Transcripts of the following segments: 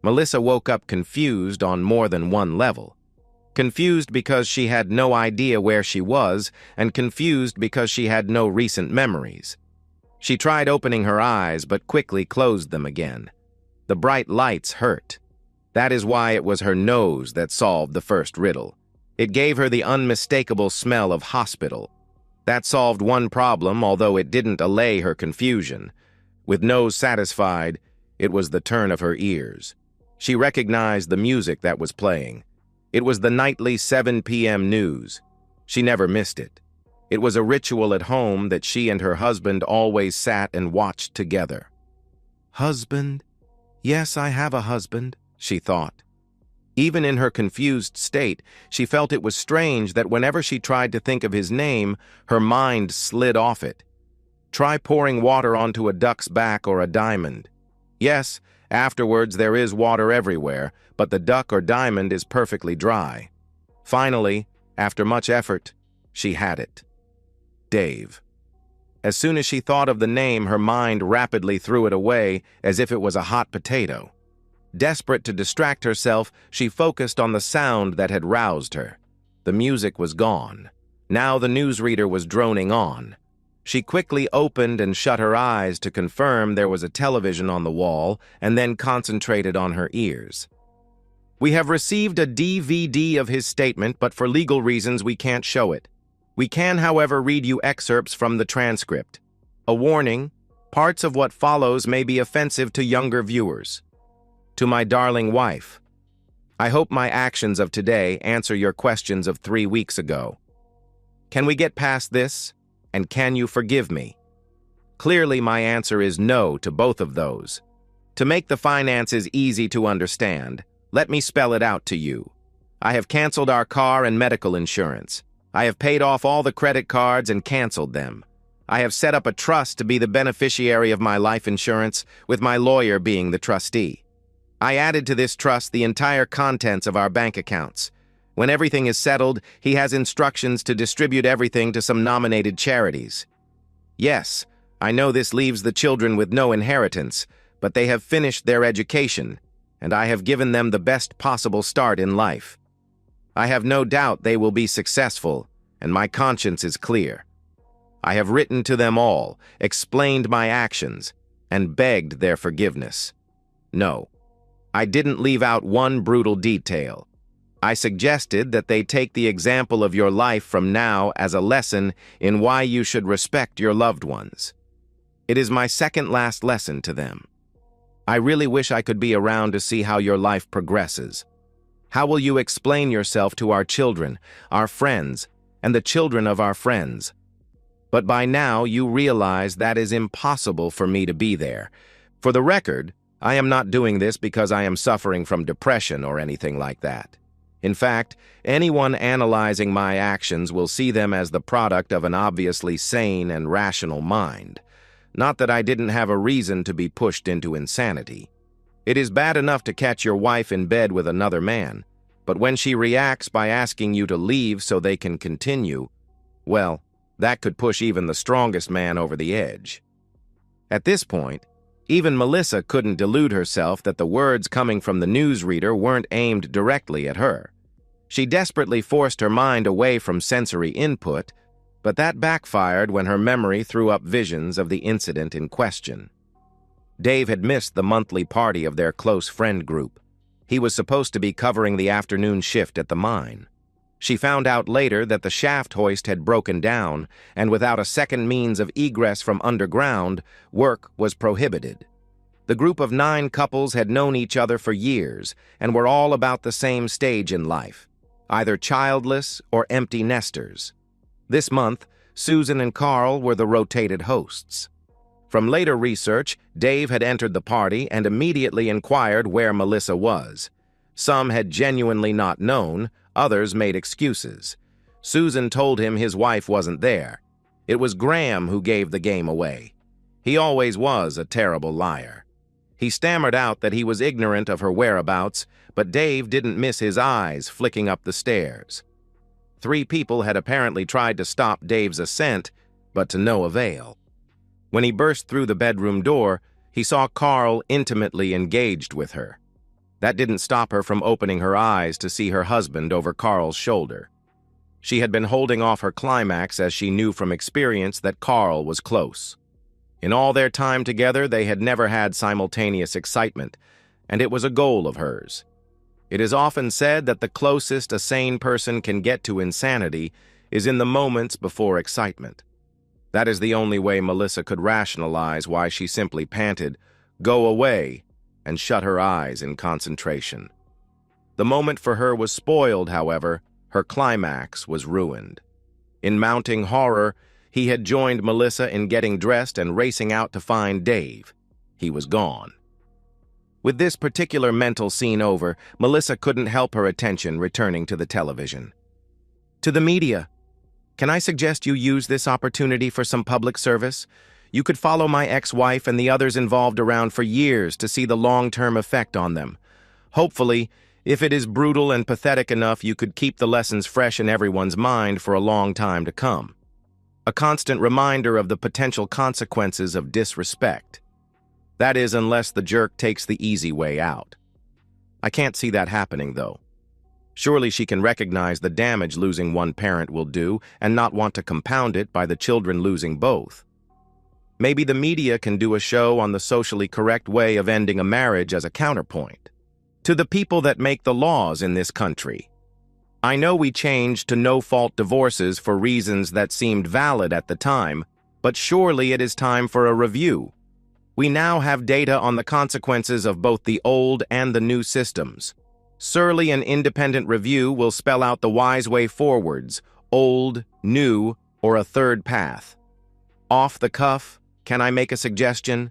Melissa woke up confused on more than one level. Confused because she had no idea where she was, and confused because she had no recent memories. She tried opening her eyes, but quickly closed them again. The bright lights hurt. That is why it was her nose that solved the first riddle. It gave her the unmistakable smell of hospital. That solved one problem, although it didn't allay her confusion. With nose satisfied, it was the turn of her ears. She recognized the music that was playing. It was the nightly 7 p.m. news. She never missed it. It was a ritual at home that she and her husband always sat and watched together. Husband? Yes, I have a husband, she thought. Even in her confused state, she felt it was strange that whenever she tried to think of his name, her mind slid off it. Try pouring water onto a duck's back or a diamond. Yes, afterwards there is water everywhere, but the duck or diamond is perfectly dry. Finally, after much effort, she had it. Dave. As soon as she thought of the name, her mind rapidly threw it away as if it was a hot potato. Desperate to distract herself, she focused on the sound that had roused her. The music was gone. Now the newsreader was droning on. She quickly opened and shut her eyes to confirm there was a television on the wall, and then concentrated on her ears. We have received a DVD of his statement, but for legal reasons we can't show it. We can, however, read you excerpts from the transcript. A warning, parts of what follows may be offensive to younger viewers. To my darling wife, I hope my actions of today answer your questions of 3 weeks ago. Can we get past this? And can you forgive me? Clearly, my answer is no to both of those. To make the finances easy to understand, let me spell it out to you. I have canceled our car and medical insurance. I have paid off all the credit cards and canceled them. I have set up a trust to be the beneficiary of my life insurance, with my lawyer being the trustee. I added to this trust the entire contents of our bank accounts. When everything is settled, he has instructions to distribute everything to some nominated charities. Yes, I know this leaves the children with no inheritance, but they have finished their education, and I have given them the best possible start in life. I have no doubt they will be successful, and my conscience is clear. I have written to them all, explained my actions, and begged their forgiveness. No, I didn't leave out one brutal detail. I suggested that they take the example of your life from now as a lesson in why you should respect your loved ones. It is my second-last lesson to them. I really wish I could be around to see how your life progresses. How will you explain yourself to our children, our friends, and the children of our friends? But by now you realize that is impossible for me to be there. For the record, I am not doing this because I am suffering from depression or anything like that. In fact, anyone analyzing my actions will see them as the product of an obviously sane and rational mind. Not that I didn't have a reason to be pushed into insanity. It is bad enough to catch your wife in bed with another man, but when she reacts by asking you to leave so they can continue, well, that could push even the strongest man over the edge. At this point, even Melissa couldn't delude herself that the words coming from the newsreader weren't aimed directly at her. She desperately forced her mind away from sensory input, but that backfired when her memory threw up visions of the incident in question. Dave had missed the monthly party of their close friend group. He was supposed to be covering the afternoon shift at the mine. She found out later that the shaft hoist had broken down, and without a second means of egress from underground, work was prohibited. The group of 9 couples had known each other for years and were all about the same stage in life, either childless or empty nesters. This month, Susan and Carl were the rotated hosts. From later research, Dave had entered the party and immediately inquired where Melissa was. Some had genuinely not known, others made excuses. Susan told him his wife wasn't there. It was Graham who gave the game away. He always was a terrible liar. He stammered out that he was ignorant of her whereabouts, but Dave didn't miss his eyes flicking up the stairs. 3 people had apparently tried to stop Dave's ascent, but to no avail. When he burst through the bedroom door, he saw Carl intimately engaged with her. That didn't stop her from opening her eyes to see her husband over Carl's shoulder. She had been holding off her climax as she knew from experience that Carl was close. In all their time together, they had never had simultaneous excitement, and it was a goal of hers. It is often said that the closest a sane person can get to insanity is in the moments before excitement. That is the only way Melissa could rationalize why she simply panted, "Go away," and shut her eyes in concentration. The moment for her was spoiled, however. Her climax was ruined. In mounting horror, he had joined Melissa in getting dressed and racing out to find Dave. He was gone. With this particular mental scene over, Melissa couldn't help her attention returning to the television. "To the media. Can I suggest you use this opportunity for some public service? You could follow my ex-wife and the others involved around for years to see the long-term effect on them. Hopefully, if it is brutal and pathetic enough, you could keep the lessons fresh in everyone's mind for a long time to come. A constant reminder of the potential consequences of disrespect. That is, unless the jerk takes the easy way out. I can't see that happening, though. Surely she can recognize the damage losing one parent will do and not want to compound it by the children losing both. Maybe the media can do a show on the socially correct way of ending a marriage as a counterpoint. To the people that make the laws in this country. I know we changed to no-fault divorces for reasons that seemed valid at the time, but surely it is time for a review. We now have data on the consequences of both the old and the new systems. Surely an independent review will spell out the wise way forwards, old, new, or a third path. Off the cuff, can I make a suggestion?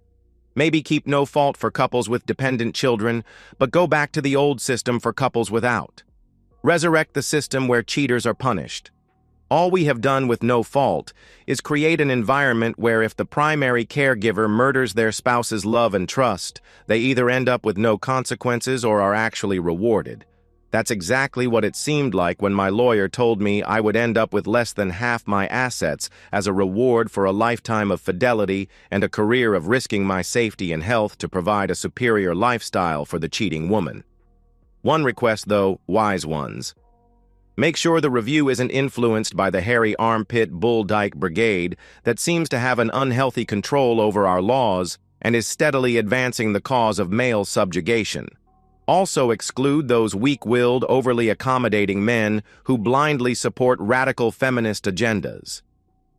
Maybe keep no fault for couples with dependent children, but go back to the old system for couples without. Resurrect the system where cheaters are punished. All we have done with no fault is create an environment where if the primary caregiver murders their spouse's love and trust, they either end up with no consequences or are actually rewarded. That's exactly what it seemed like when my lawyer told me I would end up with less than half my assets as a reward for a lifetime of fidelity and a career of risking my safety and health to provide a superior lifestyle for the cheating woman. One request, though, wise ones. Make sure the review isn't influenced by the hairy armpit bull dyke brigade that seems to have an unhealthy control over our laws and is steadily advancing the cause of male subjugation. Also exclude those weak-willed, overly accommodating men who blindly support radical feminist agendas.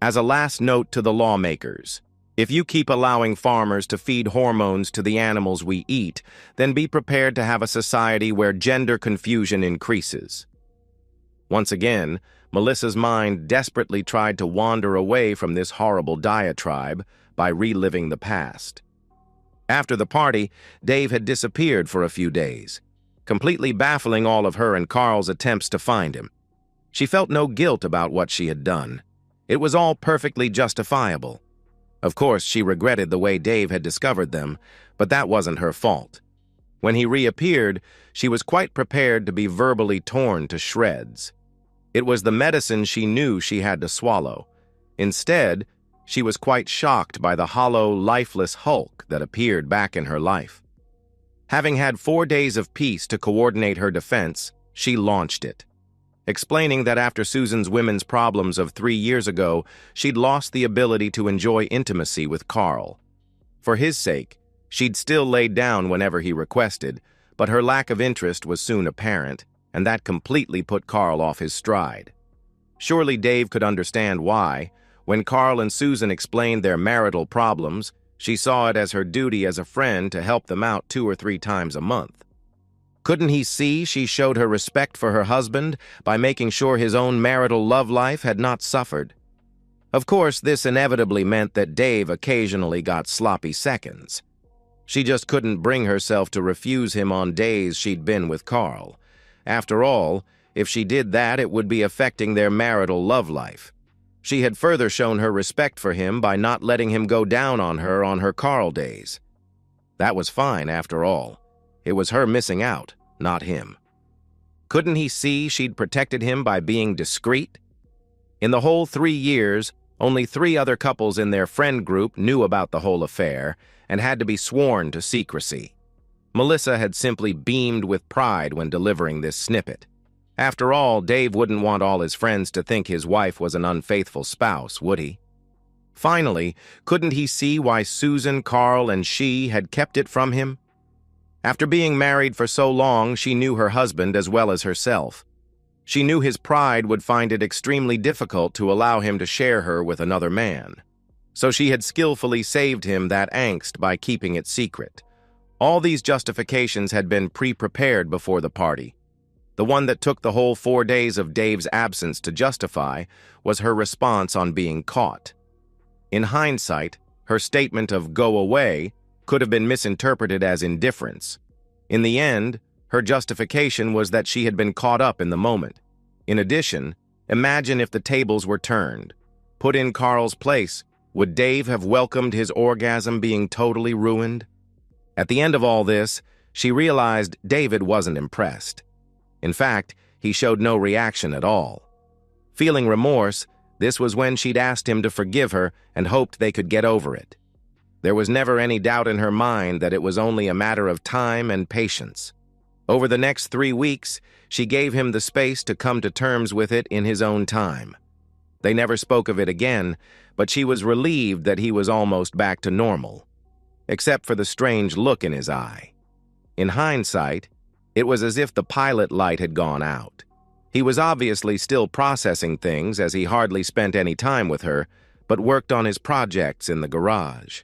As a last note to the lawmakers, if you keep allowing farmers to feed hormones to the animals we eat, then be prepared to have a society where gender confusion increases. Once again, Melissa's mind desperately tried to wander away from this horrible diatribe by reliving the past. After the party, Dave had disappeared for a few days, completely baffling all of her and Carl's attempts to find him. She felt no guilt about what she had done. It was all perfectly justifiable. Of course, she regretted the way Dave had discovered them, but that wasn't her fault. When he reappeared, she was quite prepared to be verbally torn to shreds. It was the medicine she knew she had to swallow. Instead, she was quite shocked by the hollow, lifeless hulk that appeared back in her life. Having had 4 days of peace to coordinate her defense, she launched it, explaining that after Susan's women's problems of 3 years ago, she'd lost the ability to enjoy intimacy with Carl. For his sake, she'd still laid down whenever he requested, but her lack of interest was soon apparent, and that completely put Carl off his stride. Surely Dave could understand why. When Carl and Susan explained their marital problems, she saw it as her duty as a friend to help them out 2 or 3 times a month. Couldn't he see she showed her respect for her husband by making sure his own marital love life had not suffered? Of course, this inevitably meant that Dave occasionally got sloppy seconds. She just couldn't bring herself to refuse him on days she'd been with Carl. After all, if she did that, it would be affecting their marital love life. She had further shown her respect for him by not letting him go down on her Carl days. That was fine, after all. It was her missing out, not him. Couldn't he see she'd protected him by being discreet? In the whole 3 years, only 3 other couples in their friend group knew about the whole affair and had to be sworn to secrecy. Melissa had simply beamed with pride when delivering this snippet. After all, Dave wouldn't want all his friends to think his wife was an unfaithful spouse, would he? Finally, couldn't he see why Susan, Carl, and she had kept it from him? After being married for so long, she knew her husband as well as herself. She knew his pride would find it extremely difficult to allow him to share her with another man. So she had skillfully saved him that angst by keeping it secret. All these justifications had been pre-prepared before the party. The one that took the whole 4 days of Dave's absence to justify was her response on being caught. In hindsight, her statement of "go away" could have been misinterpreted as indifference. In the end, her justification was that she had been caught up in the moment. In addition, imagine if the tables were turned. Put in Carl's place, would Dave have welcomed his orgasm being totally ruined? At the end of all this, she realized David wasn't impressed. In fact, he showed no reaction at all. Feeling remorse, this was when she'd asked him to forgive her and hoped they could get over it. There was never any doubt in her mind that it was only a matter of time and patience. Over the next 3 weeks, she gave him the space to come to terms with it in his own time. They never spoke of it again, but she was relieved that he was almost back to normal, except for the strange look in his eye. In hindsight, it was as if the pilot light had gone out. He was obviously still processing things as he hardly spent any time with her, but worked on his projects in the garage.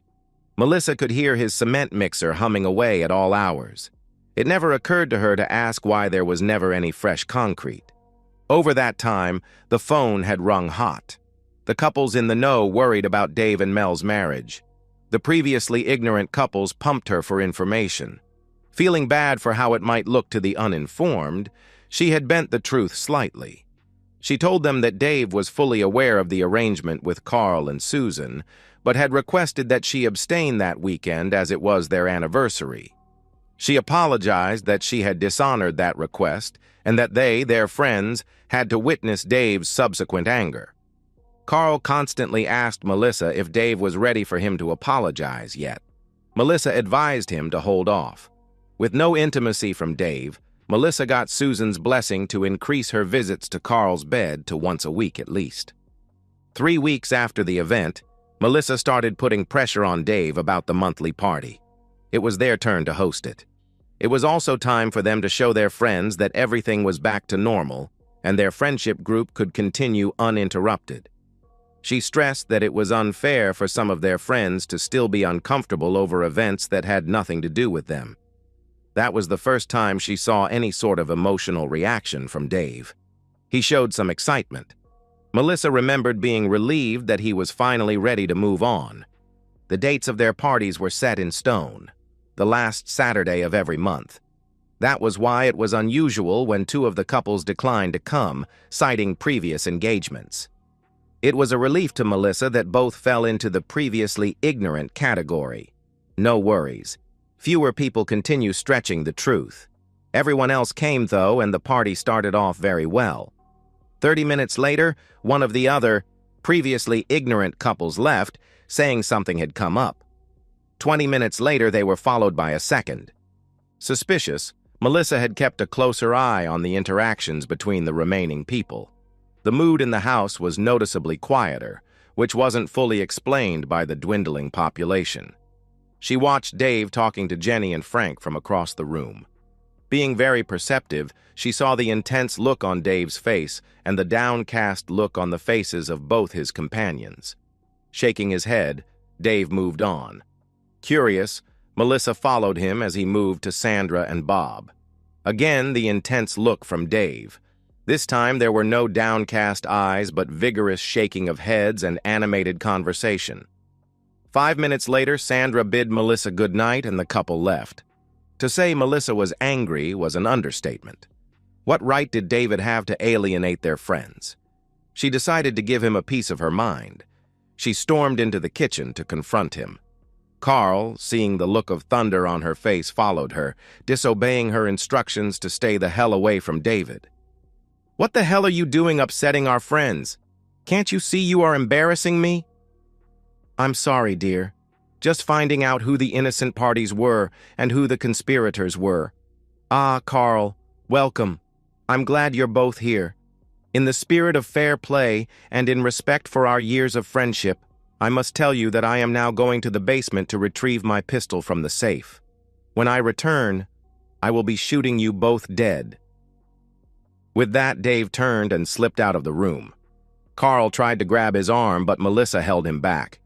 Melissa could hear his cement mixer humming away at all hours. It never occurred to her to ask why there was never any fresh concrete. Over that time, the phone had rung hot. The couples in the know worried about Dave and Mel's marriage. The previously ignorant couples pumped her for information. Feeling bad for how it might look to the uninformed, she had bent the truth slightly. She told them that Dave was fully aware of the arrangement with Carl and Susan, but had requested that she abstain that weekend as it was their anniversary. She apologized that she had dishonored that request and that they, their friends, had to witness Dave's subsequent anger. Carl constantly asked Melissa if Dave was ready for him to apologize yet. Melissa advised him to hold off. With no intimacy from Dave, Melissa got Susan's blessing to increase her visits to Carl's bed to once a week at least. 3 weeks after the event, Melissa started putting pressure on Dave about the monthly party. It was their turn to host it. It was also time for them to show their friends that everything was back to normal and their friendship group could continue uninterrupted. She stressed that it was unfair for some of their friends to still be uncomfortable over events that had nothing to do with them. That was the first time she saw any sort of emotional reaction from Dave. He showed some excitement. Melissa remembered being relieved that he was finally ready to move on. The dates of their parties were set in stone, the last Saturday of every month. That was why it was unusual when 2 of the couples declined to come, citing previous engagements. It was a relief to Melissa that both fell into the previously ignorant category. No worries. Fewer people continue stretching the truth. Everyone else came, though, and the party started off very well. 30 minutes later, one of the other, previously ignorant couples left, saying something had come up. 20 minutes later, they were followed by a second. Suspicious, Melissa had kept a closer eye on the interactions between the remaining people. The mood in the house was noticeably quieter, which wasn't fully explained by the dwindling population. She watched Dave talking to Jenny and Frank from across the room. Being very perceptive, she saw the intense look on Dave's face and the downcast look on the faces of both his companions. Shaking his head, Dave moved on. Curious, Melissa followed him as he moved to Sandra and Bob. Again, the intense look from Dave. This time, there were no downcast eyes but vigorous shaking of heads and animated conversation. 5 minutes later, Sandra bid Melissa good night and the couple left. To say Melissa was angry was an understatement. What right did David have to alienate their friends? She decided to give him a piece of her mind. She stormed into the kitchen to confront him. Carl, seeing the look of thunder on her face, followed her, disobeying her instructions to stay the hell away from David. "What the hell are you doing upsetting our friends? Can't you see you are embarrassing me?" "I'm sorry, dear. just finding out who the innocent parties were and who the conspirators were. Ah, Carl, welcome. I'm glad you're both here. In the spirit of fair play and in respect for our years of friendship, I must tell you that I am now going to the basement to retrieve my pistol from the safe. When I return, I will be shooting you both dead." With that, Dave turned and slipped out of the room. Carl tried to grab his arm, but Melissa held him back.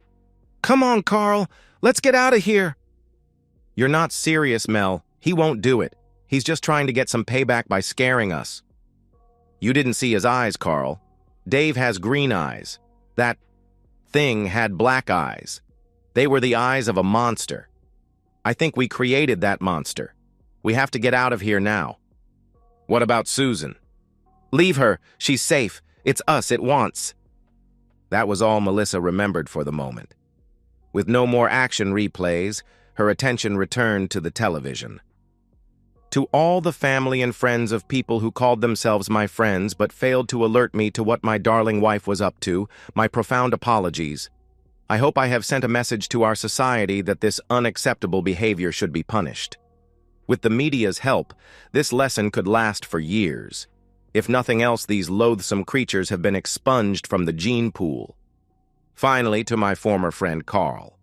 "Come on, Carl, let's get out of here." "You're not serious, Mel. He won't do it. He's just trying to get some payback by scaring us." "You didn't see his eyes, Carl. Dave has green eyes. That thing had black eyes. They were the eyes of a monster. I think we created that monster. We have to get out of here now." "What about Susan?" "Leave her. She's safe. It's us it wants." That was all Melissa remembered for the moment. With no more action replays, her attention returned to the television. "To all the family and friends of people who called themselves my friends but failed to alert me to what my darling wife was up to, my profound apologies. I hope I have sent a message to our society that this unacceptable behavior should be punished. With the media's help, this lesson could last for years. If nothing else, these loathsome creatures have been expunged from the gene pool." Finally, to my former friend Carl.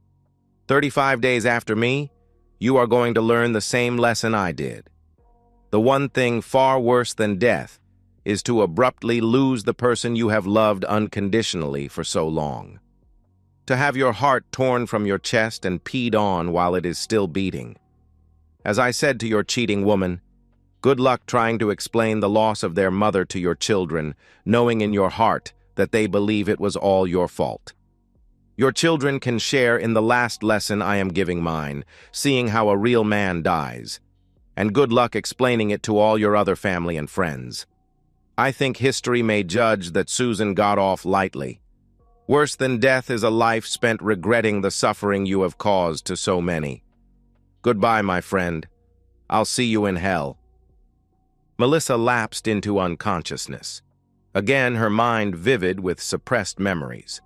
35 days after me, you are going to learn the same lesson I did. The one thing far worse than death is to abruptly lose the person you have loved unconditionally for so long. To have your heart torn from your chest and peed on while it is still beating. As I said to your cheating woman, good luck trying to explain the loss of their mother to your children, knowing in your heart that they believe it was all your fault. Your children can share in the last lesson I am giving mine, seeing how a real man dies. And good luck explaining it to all your other family and friends. I think history may judge that Susan got off lightly. Worse than death is a life spent regretting the suffering you have caused to so many. Goodbye, my friend. I'll see you in hell." Melissa lapsed into unconsciousness. Again, her mind vivid with suppressed memories.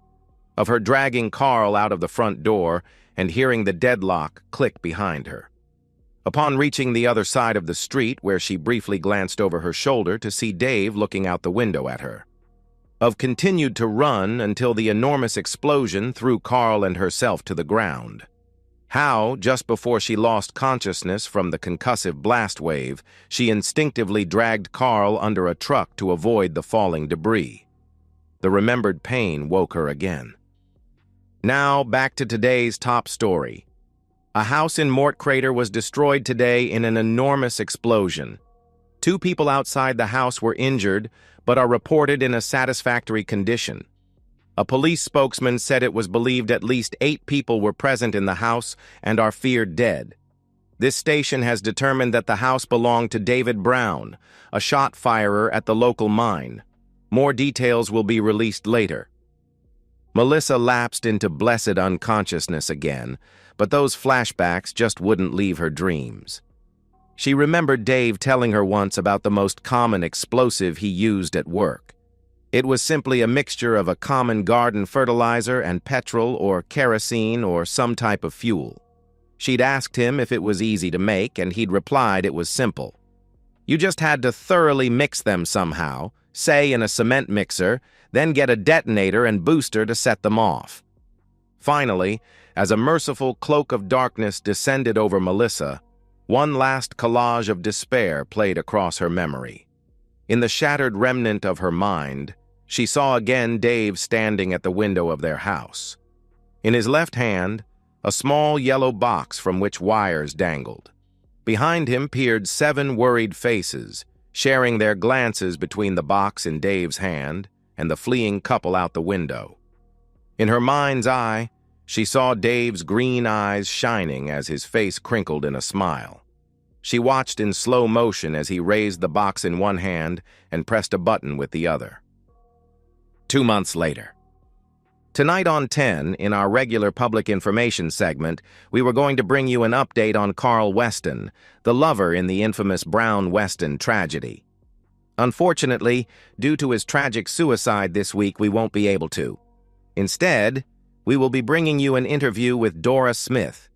Of her dragging Carl out of the front door and hearing the deadlock click behind her. Upon reaching the other side of the street, where she briefly glanced over her shoulder to see Dave looking out the window at her. Of continued to run until the enormous explosion threw Carl and herself to the ground. How, just before she lost consciousness from the concussive blast wave, she instinctively dragged Carl under a truck to avoid the falling debris. The remembered pain woke her again. Now, back to today's top story. A house in Mort Crater was destroyed today in an enormous explosion. 2 people outside the house were injured, but are reported in a satisfactory condition. A police spokesman said it was believed at least 8 people were present in the house and are feared dead. This station has determined that the house belonged to David Brown, a shot firer at the local mine. More details will be released later. Melissa lapsed into blessed unconsciousness again, but those flashbacks just wouldn't leave her dreams. She remembered Dave telling her once about the most common explosive he used at work. It was simply a mixture of a common garden fertilizer and petrol or kerosene or some type of fuel. She'd asked him if it was easy to make, and he'd replied it was simple. You just had to thoroughly mix them somehow, say in a cement mixer, then get a detonator and booster to set them off. Finally, as a merciful cloak of darkness descended over Melissa, one last collage of despair played across her memory. In the shattered remnant of her mind, she saw again Dave standing at the window of their house. In his left hand, a small yellow box from which wires dangled. Behind him peered 7 worried faces, sharing their glances between the box in Dave's hand and the fleeing couple out the window. In her mind's eye, she saw Dave's green eyes shining as his face crinkled in a smile. She watched in slow motion as he raised the box in one hand and pressed a button with the other. 2 months later. Tonight on 10, in our regular public information segment, we were going to bring you an update on Carl Weston, the lover in the infamous Brown Weston tragedy. Unfortunately, due to his tragic suicide this week, we won't be able to. Instead, we will be bringing you an interview with Dora Smith,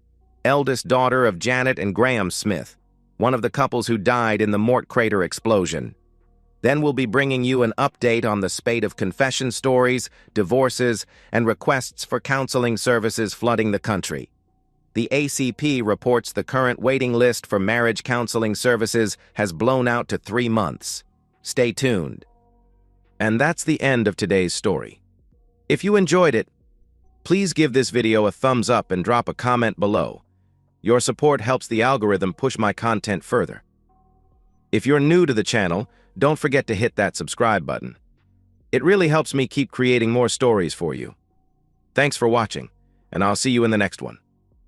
eldest daughter of Janet and Graham Smith, one of the couples who died in the Mort crater explosion. Then we'll be bringing you an update on the spate of confession stories, divorces, and requests for counseling services flooding the country. The ACP reports the current waiting list for marriage counseling services has blown out to 3 months. Stay tuned. And that's the end of today's story. If you enjoyed it, please give this video a thumbs up and drop a comment below. Your support helps the algorithm push my content further. If you're new to the channel, don't forget to hit that subscribe button. It really helps me keep creating more stories for you. Thanks for watching, and I'll see you in the next one.